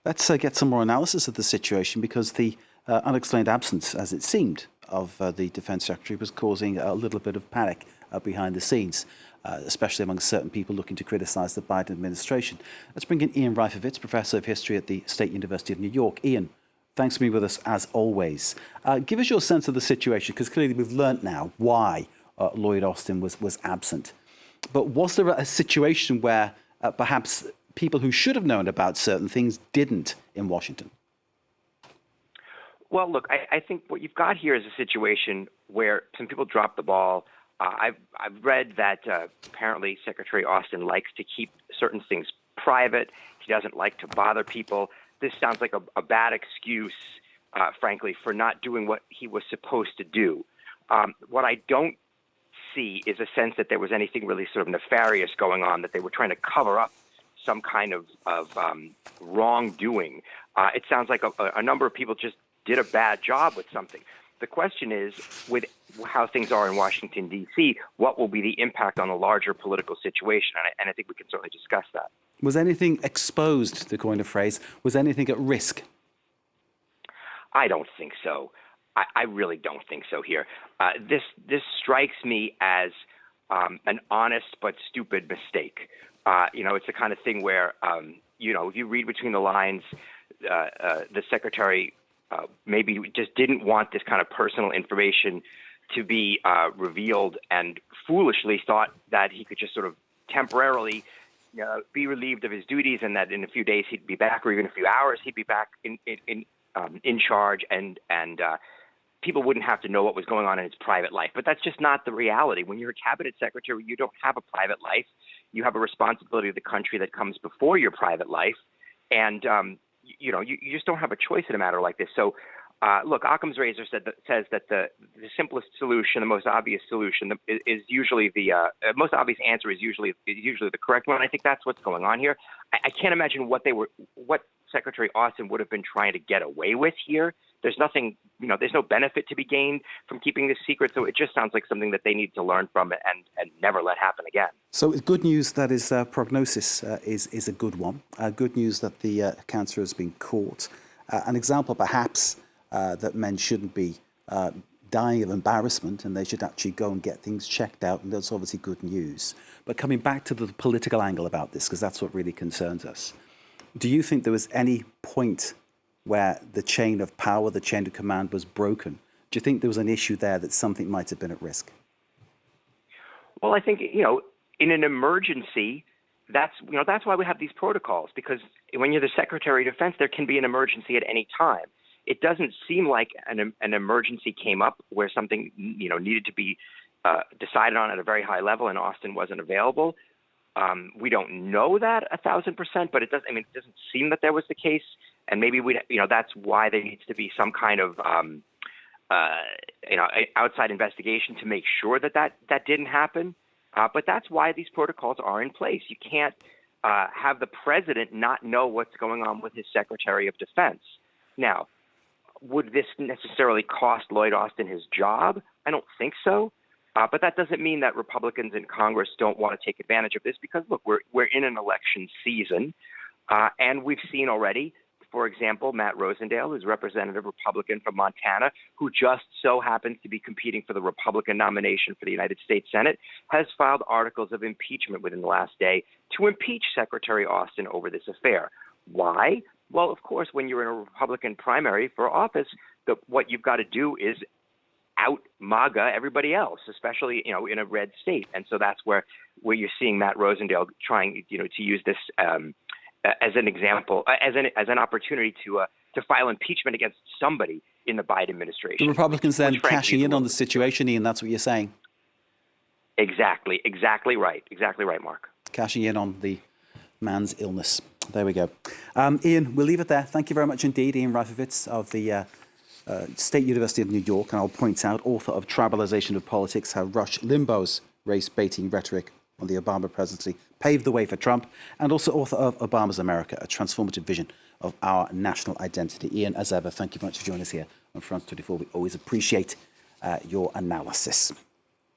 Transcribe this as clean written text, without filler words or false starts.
Let's get some more analysis of the situation, because the unexplained absence, as it seemed, of the Defense Secretary was causing a little bit of panic behind the scenes, especially among certain people looking to criticise the Biden administration. Let's bring in Ian Reifowitz, Professor of History at the State University of New York. Ian, thanks for being with us as always. Give us your sense of the situation, because clearly we've learnt now why Lloyd Austin was absent. But was there a situation where perhaps people who should have known about certain things didn't in Washington? Well, look, I think what you've got here is a situation where some people dropped the ball. I've read that apparently Secretary Austin likes to keep certain things private. He doesn't like to bother people. This sounds like a bad excuse, frankly, for not doing what he was supposed to do. What I don't see is a sense that there was anything really sort of nefarious going on, that they were trying to cover up some kind of wrongdoing. It sounds like a number of people just did a bad job with something. The question is, with how things are in Washington, D.C., what will be the impact on the larger political situation? And I think we can certainly discuss that. Was anything exposed, to coin a phrase? Was anything at risk? I don't think so. I really don't think so here. This strikes me as an honest but stupid mistake. It's the kind of thing where, if you read between the lines, the secretary maybe just didn't want this kind of personal information to be revealed, and foolishly thought that he could just sort of temporarily be relieved of his duties, and that in a few days he'd be back, or even a few hours he'd be back in charge, and people wouldn't have to know what was going on in his private life. But that's just not the reality. When you're a cabinet secretary, you don't have a private life. You have a responsibility to the country that comes before your private life, and you just don't have a choice in a matter like this. So, look, Occam's razor says that the simplest solution, the most obvious solution, is usually the most obvious answer is usually the correct one. And I think that's what's going on here. I can't imagine what Secretary Austin would have been trying to get away with here. There's nothing, there's no benefit to be gained from keeping this secret. So it just sounds like something that they need to learn from and never let happen again. So it's good news that his prognosis is a good one. Good news that the cancer has been caught. An example, perhaps, that men shouldn't be dying of embarrassment, and they should actually go and get things checked out. And that's obviously good news. But coming back to the political angle about this, because that's what really concerns us. Do you think there was any point where the chain of power, the chain of command was broken? Do you think there was an issue there that something might have been at risk? Well, I think, in an emergency, that's why we have these protocols, because when you're the Secretary of Defense, there can be an emergency at any time. It doesn't seem like an emergency came up where something, needed to be decided on at a very high level and Austin wasn't available. We don't know that 1,000%, but it doesn't seem that there was the case. And maybe that's why there needs to be some kind of, outside investigation to make sure that didn't happen. But that's why these protocols are in place. You can't have the president not know what's going on with his Secretary of Defense. Now, would this necessarily cost Lloyd Austin his job? I don't think so. But that doesn't mean that Republicans in Congress don't want to take advantage of this, because, look, we're in an election season, and we've seen already, for example, Matt Rosendale, who's a representative Republican from Montana, who just so happens to be competing for the Republican nomination for the United States Senate, has filed articles of impeachment within the last day to impeach Secretary Austin over this affair. Why? Well, of course, when you're in a Republican primary for office, what you've got to do is out-MAGA everybody else, especially, in a red state. And so that's where you're seeing Matt Rosendale trying, to use this as an example, as an opportunity to file impeachment against somebody in the Biden administration. The Republicans then cashing in on the situation, Ian, that's what you're saying? Exactly right, Mark. Cashing in on the man's illness. There we go. Ian, we'll leave it there. Thank you very much indeed, Ian Reifowitz of the State University of New York, and I'll point out, author of Tribalization of Politics, How Rush Limbaugh's race-baiting rhetoric on the Obama presidency paved the way for Trump, and also author of Obama's America, a transformative vision of our national identity. Ian, as ever, thank you very much for joining us here on France 24. We always appreciate your analysis.